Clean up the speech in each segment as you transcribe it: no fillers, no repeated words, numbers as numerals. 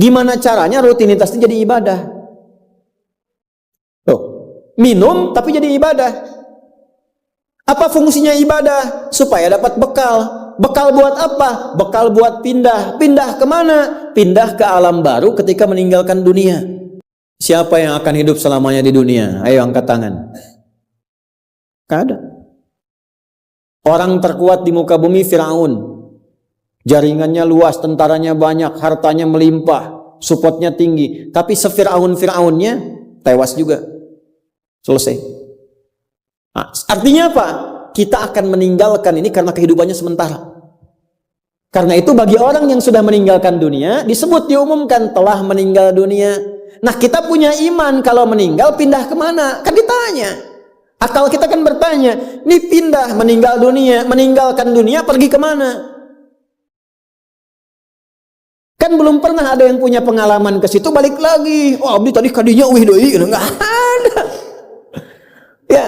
Gimana caranya rutinitas itu jadi ibadah? Tuh, minum tapi jadi ibadah. Apa fungsinya ibadah? Supaya dapat bekal. Bekal buat apa? Bekal buat pindah. Pindah kemana? Pindah ke alam baru ketika meninggalkan dunia. Siapa yang akan hidup selamanya di dunia? Ayo angkat tangan. Gak ada. Orang terkuat di muka bumi Firaun. Jaringannya luas, tentaranya banyak, hartanya melimpah, supportnya tinggi. Tapi sefiraun-firaunnya tewas juga. Selesai. Nah, artinya apa? Kita akan meninggalkan ini karena kehidupannya sementara. Karena itu bagi orang yang sudah meninggalkan dunia, disebut diumumkan telah meninggal dunia. Nah, kita punya iman kalau meninggal pindah kemana? Kan ditanya. Akal kita kan bertanya, ini pindah meninggal dunia, meninggalkan dunia pergi kemana? Kan belum pernah ada yang punya pengalaman ke situ balik lagi. Oh, abdi tadi kadinya wih doi, enggak ada. Ya,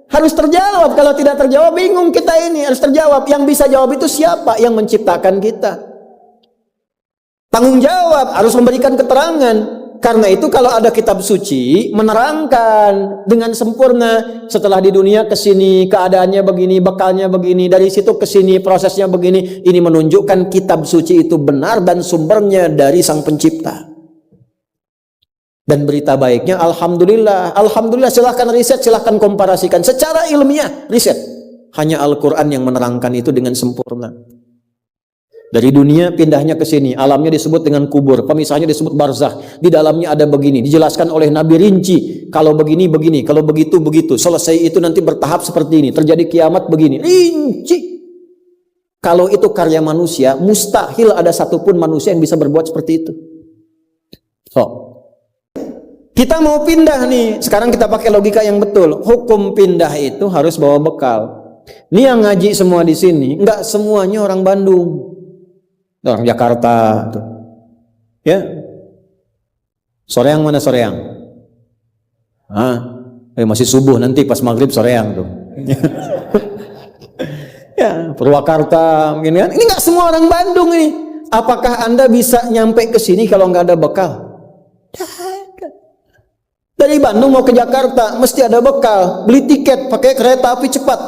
harus terjawab. Kalau tidak terjawab bingung kita ini. Harus terjawab. Yang bisa jawab itu siapa? Yang menciptakan kita. Tanggung jawab, harus memberikan keterangan. Karena itu kalau ada kitab suci menerangkan dengan sempurna, setelah di dunia ke sini keadaannya begini, bekalnya begini, dari situ ke sini prosesnya begini. Ini menunjukkan kitab suci itu benar dan sumbernya dari Sang Pencipta. Dan berita baiknya, alhamdulillah, alhamdulillah, silahkan riset, silahkan komparasikan secara ilmiah, riset. Hanya Al-Quran yang menerangkan itu dengan sempurna. Dari dunia pindahnya ke sini, alamnya disebut dengan kubur, pemisahnya disebut barzakh. Di dalamnya ada begini, dijelaskan oleh Nabi rinci. Kalau begini begini, kalau begitu begitu. Selesai itu nanti bertahap seperti ini, terjadi kiamat begini, rinci. Kalau itu karya manusia, mustahil ada satupun manusia yang bisa berbuat seperti itu. Kita mau pindah nih, sekarang kita pakai logika yang betul. Hukum pindah itu harus bawa bekal. Ini yang ngaji semua di sini, enggak semuanya orang Bandung. Orang Jakarta tuh. Ya. Soreang mana Soreang? Masih subuh nanti pas maghrib Soreang tuh. Ya, Purwakarta mungkin kan. Ini nggak semua orang Bandung ini. Apakah Anda bisa nyampe ke sini kalau nggak ada bekal? Dari Bandung mau ke Jakarta mesti ada bekal. Beli tiket pakai kereta api cepat.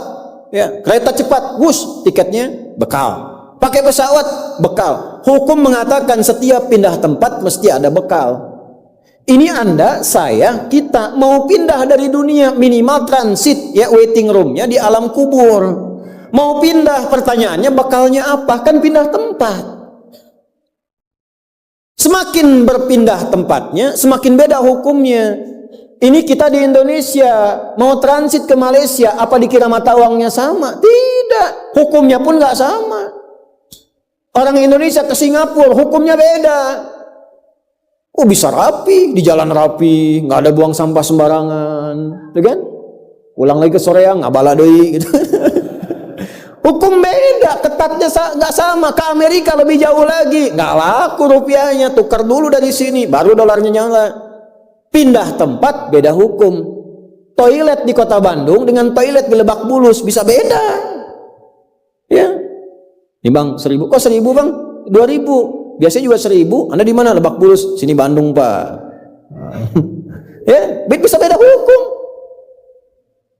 Ya, kereta cepat, bus, tiketnya bekal. Pakai pesawat, bekal. Hukum mengatakan setiap pindah tempat mesti ada bekal. Ini Anda, saya, kita mau pindah dari dunia, minimal transit, ya, waiting roomnya di alam kubur. Mau pindah, pertanyaannya bekalnya apa? Kan pindah tempat. Semakin berpindah tempatnya, semakin beda hukumnya. Ini kita di Indonesia mau transit ke Malaysia, apa dikira mata uangnya sama? Tidak, hukumnya pun nggak sama. Orang Indonesia ke Singapura, hukumnya beda. Oh, bisa rapi, di jalan rapi, nggak ada buang sampah sembarangan, gitu kan? Pulang lagi ke Soreang, nggak bala deui, gitu. Hukum beda, ketatnya nggak sama. Ke Amerika lebih jauh lagi, nggak laku rupiahnya, tukar dulu dari sini, baru dolarnya nyala. Pindah tempat, beda hukum. Toilet di kota Bandung dengan toilet di Lebak Bulus bisa beda. Ya. Nih bang, 1.000. Kok 1.000 bang? 2.000. Biasanya juga 1.000. Anda di mana? Lebak Bulus. Sini Bandung pak. Ya, bisa beda hukum.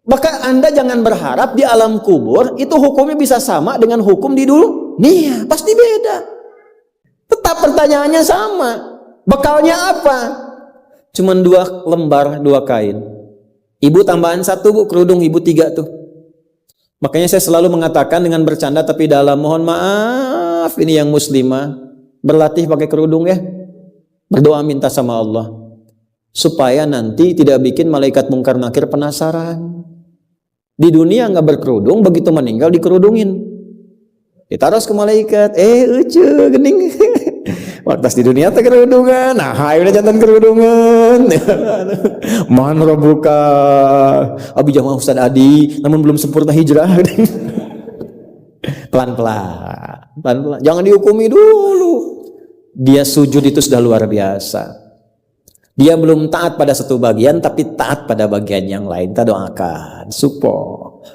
Maka Anda jangan berharap di alam kubur itu hukumnya bisa sama dengan hukum di dunia. Pasti beda. Tetap pertanyaannya sama. Bekalnya apa? Cuman 2 lembar, 2 kain. Ibu tambahan 1 bu, kerudung ibu 3 tuh. Makanya saya selalu mengatakan dengan bercanda tapi dalam, mohon maaf ini yang muslimah, berlatih pakai kerudung ya. Berdoa minta sama Allah supaya nanti tidak bikin malaikat mungkar nakir penasaran. Di dunia nggak berkerudung, begitu meninggal dikerudungin, ditaruh ke malaikat, ucu gening. Waktu di dunia tak kerudungan, nah hai udah jantan kerudungan. Man rabbuka, abi jamaah Ustaz Adi, namun belum sempurna hijrah. Pelan-pelan, jangan dihukumi dulu. Dia sujud itu sudah luar biasa. Dia belum taat pada satu bagian, tapi taat pada bagian yang lain. Kita doakan, support.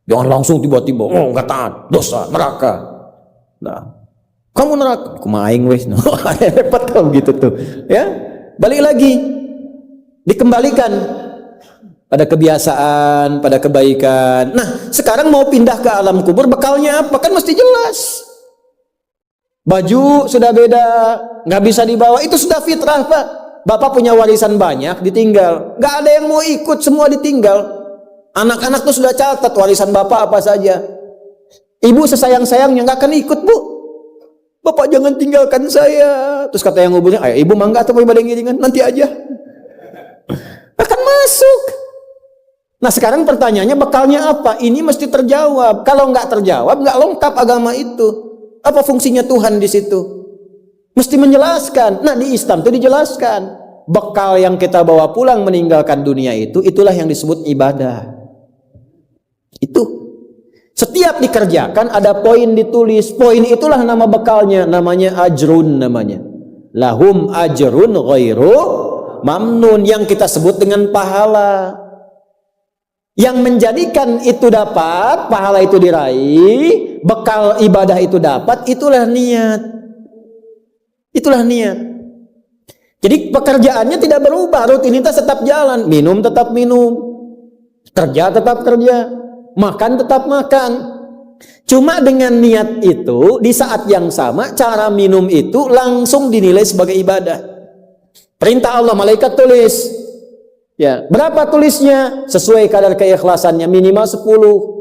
Jangan langsung tiba-tiba, oh nggak taat, dosa, neraka. Nah. Kamu neraka, kumaha aing wes. No, repot kalau gitu tuh. Ya, balik lagi, dikembalikan pada kebiasaan, pada kebaikan. Nah, sekarang mau pindah ke alam kubur, bekalnya apa? Kan mesti jelas. Baju sudah beda, nggak bisa dibawa. Itu sudah fitrah, Pak. Bapak punya warisan banyak, ditinggal. Nggak ada yang mau ikut, semua ditinggal. Anak-anak tuh sudah catat warisan bapak apa saja. Ibu sesayang-sayangnya nggak akan ikut, Bu. Bapak jangan tinggalkan saya. Terus kata yang nguburnya, ayo ibu mangga atau ibadah ngiringan, nanti aja. Akan masuk. Nah sekarang pertanyaannya bekalnya apa? Ini mesti terjawab. Kalau nggak terjawab, nggak lengkap agama itu. Apa fungsinya Tuhan di situ? Mesti menjelaskan. Nah di Islam itu dijelaskan. Bekal yang kita bawa pulang meninggalkan dunia itu, itulah yang disebut ibadah. Itu. Setiap dikerjakan ada poin ditulis. Poin itulah nama bekalnya. Namanya ajrun namanya. Lahum ajrun ghairu mamnun. Yang kita sebut dengan pahala. Yang menjadikan itu dapat, pahala itu diraih, bekal ibadah itu dapat, itulah niat. Itulah niat. Jadi pekerjaannya tidak berubah. Rutinitas tetap jalan. Minum tetap minum. Kerja tetap kerja. Makan tetap makan. Cuma dengan niat itu di saat yang sama cara minum itu langsung dinilai sebagai ibadah. Perintah Allah, malaikat tulis. Ya, berapa tulisnya? Sesuai kadar keikhlasannya, minimal 10.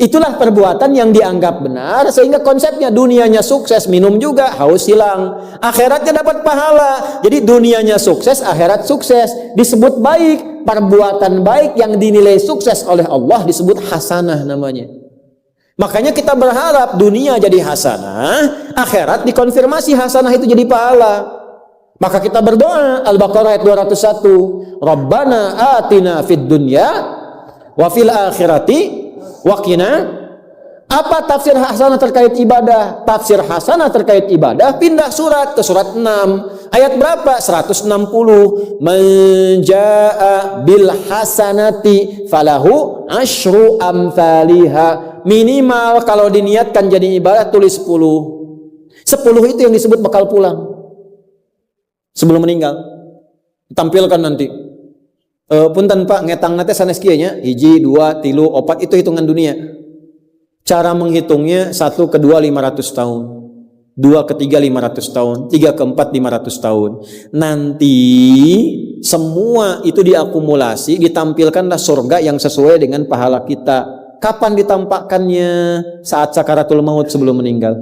Itulah perbuatan yang dianggap benar sehingga konsepnya dunianya sukses, minum juga, haus hilang. Akhiratnya dapat pahala. Jadi dunianya sukses, akhirat sukses. Disebut baik. Perbuatan baik yang dinilai sukses oleh Allah disebut hasanah namanya. Makanya kita berharap dunia jadi hasanah, akhirat dikonfirmasi hasanah itu jadi pahala. Maka kita berdoa, Al-Baqarah ayat 201, Rabbana atina fid dunya wa fil akhirati wa qina. Apa tafsir hasanah terkait ibadah? Tafsir hasanah terkait ibadah pindah surat ke surat 6. Ayat berapa? 160. Man jaa bil hasanati falahu asyru amthaliha. Minimal kalau diniatkan jadi ibadah tulis 10. 10 itu yang disebut bekal pulang. Sebelum meninggal. Tampilkan nanti. Punten Pak, ngetang nate sanes kieu nya, 1, 2, 3, 4 itu hitungan dunia. Cara menghitungnya 1 ke 2 500 tahun, 2 ke 3 500 tahun, 3 ke 4 500 tahun. Nanti semua itu diakumulasi, ditampilkanlah surga yang sesuai dengan pahala kita. Kapan ditampakkannya? Saat sakaratul maut, sebelum meninggal.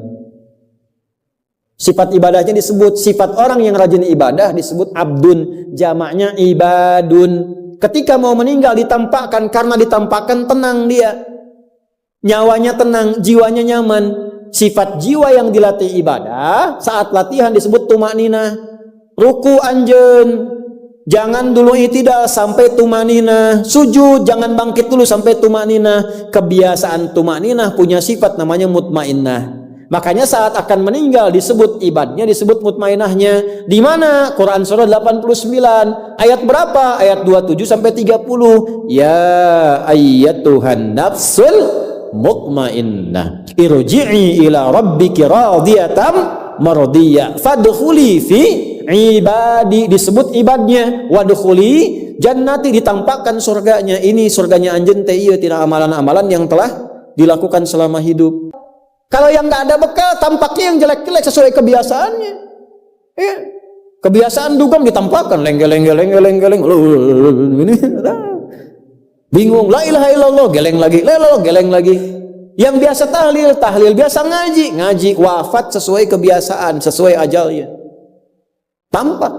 Sifat ibadahnya disebut, sifat orang yang rajin ibadah disebut abdun, jamaknya ibadun. Ketika mau meninggal ditampakkan, karena ditampakkan tenang dia. Nyawanya tenang, jiwanya nyaman. Sifat jiwa yang dilatih ibadah saat latihan disebut tumakninah. Ruku anjeun, jangan dulu i'tidal sampai tumakninah. Sujud jangan bangkit dulu sampai tumakninah. Kebiasaan tumakninah punya sifat namanya mutmainnah. Makanya saat akan meninggal disebut ibadahnya, disebut mutmainnahnya. Di mana? Quran surah 89 ayat berapa? Ayat 27 sampai 30. Ya ayyatuhan nafsul mutmainnah irji'i ila rabbiki radiyatan mardiyah fadkhuli fi ibadi. Disebut ibadnya. Wadkhuli jannati, ditampakkan surganya. Ini surganya anjeun teh ieu tina amalan-amalan yang telah dilakukan selama hidup. Kalau yang nggak ada bekal, tampaknya yang jelek-jelek sesuai kebiasaannya. Ya. Kebiasaan dugem ditampakkan lengeleng. Bingung, la ilaha illallah, geleng lagi, la ilaha geleng lagi. Yang biasa tahlil, biasa ngaji, wafat sesuai kebiasaan, sesuai ajalnya. Tampak.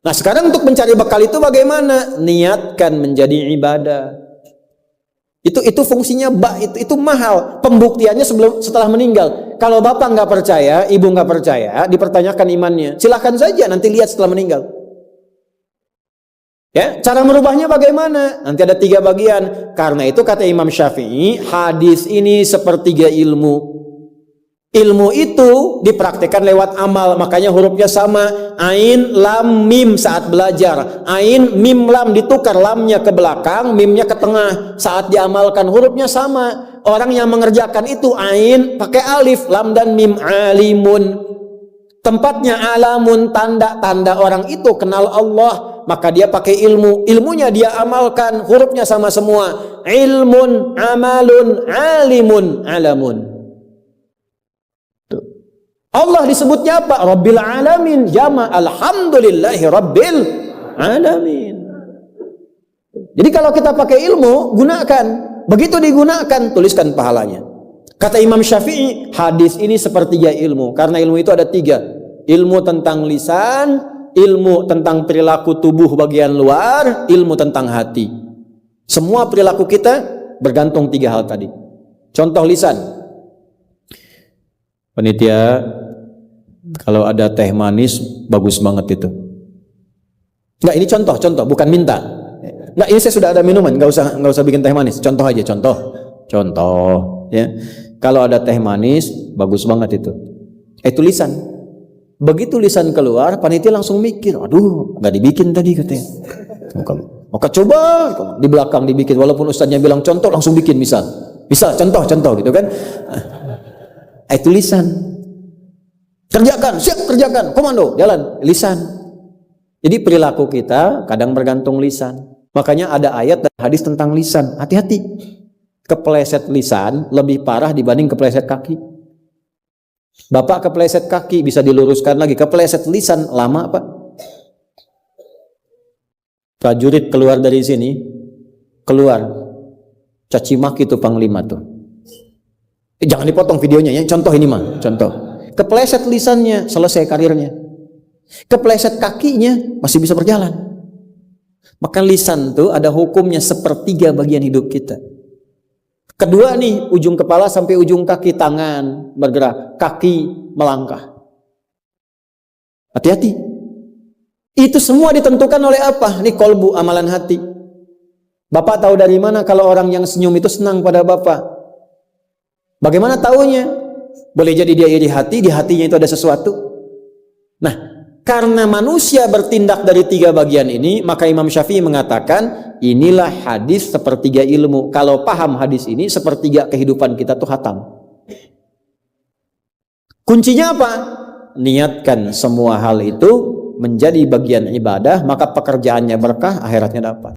Nah sekarang untuk mencari bekal itu bagaimana? Niatkan menjadi ibadah. Itu fungsinya itu mahal. Pembuktiannya setelah meninggal. Kalau bapak nggak percaya, ibu nggak percaya, dipertanyakan imannya. Silahkan saja nanti lihat setelah meninggal. Ya, cara merubahnya bagaimana? Nanti ada 3 bagian. Karena itu kata Imam Syafi'i, hadis ini sepertiga ilmu. Ilmu itu dipraktikkan lewat amal, makanya hurufnya sama. Ain, lam, mim saat belajar. Ain, mim, lam ditukar, lamnya ke belakang, mimnya ke tengah. Saat diamalkan hurufnya sama. Orang yang mengerjakan itu ain pakai alif, lam dan mim, alimun. Tempatnya alamun, tanda-tanda orang itu kenal Allah, maka dia pakai ilmu. Ilmunya dia amalkan, hurufnya sama semua. Ilmun, amalun, alimun, alamun. Allah disebutnya apa? Rabbil alamin, jama alhamdulillahi rabbil alamin. Jadi kalau kita pakai ilmu, gunakan. Begitu digunakan, tuliskan pahalanya. Kata Imam Syafi'i, hadis ini sepertiga ilmu. Karena ilmu itu ada 3. Ilmu tentang lisan, ilmu tentang perilaku tubuh bagian luar, ilmu tentang hati. Semua perilaku kita bergantung 3 hal tadi. Contoh lisan. Panitia, kalau ada teh manis, bagus banget itu. Enggak, ini contoh, bukan minta. Enggak, ini saya sudah ada minuman, enggak usah bikin teh manis. Contoh aja, contoh, ya. Kalau ada teh manis, bagus banget itu. Itu lisan. Begitu lisan keluar, panitia langsung mikir, aduh, nggak dibikin tadi katanya. Maka coba di belakang dibikin, walaupun ustaznya bilang contoh, langsung bikin misal contoh gitu kan. Itu lisan. Kerjakan, siap kerjakan, komando, jalan, lisan. Jadi perilaku kita kadang bergantung lisan. Makanya ada ayat dan hadis tentang lisan. Hati-hati. Kepleset lisan lebih parah dibanding kepleset kaki. Bapak kepleset kaki bisa diluruskan lagi, kepleset lisan lama Pak. Prajurit keluar dari sini, keluar caci maki tuh panglima tuh. Jangan dipotong videonya ya, contoh ini mah, contoh. Kepleset lisannya, selesai karirnya. Kepleset kakinya, masih bisa berjalan. Maka lisan tuh ada hukumnya sepertiga bagian hidup kita. Kedua nih, ujung kepala sampai ujung kaki, tangan bergerak, kaki melangkah. Hati-hati. Itu semua ditentukan oleh apa? Nih kolbu, amalan hati. Bapak tahu dari mana kalau orang yang senyum itu senang pada Bapak? Bagaimana taunya? Boleh jadi dia iri hati, di hatinya itu ada sesuatu. Nah, karena manusia bertindak dari 3 bagian ini, maka Imam Syafi'i mengatakan, inilah hadis sepertiga ilmu. Kalau paham hadis ini, sepertiga kehidupan kita tuh hatam. Kuncinya apa? Niatkan semua hal itu menjadi bagian ibadah, maka pekerjaannya berkah, akhiratnya dapat.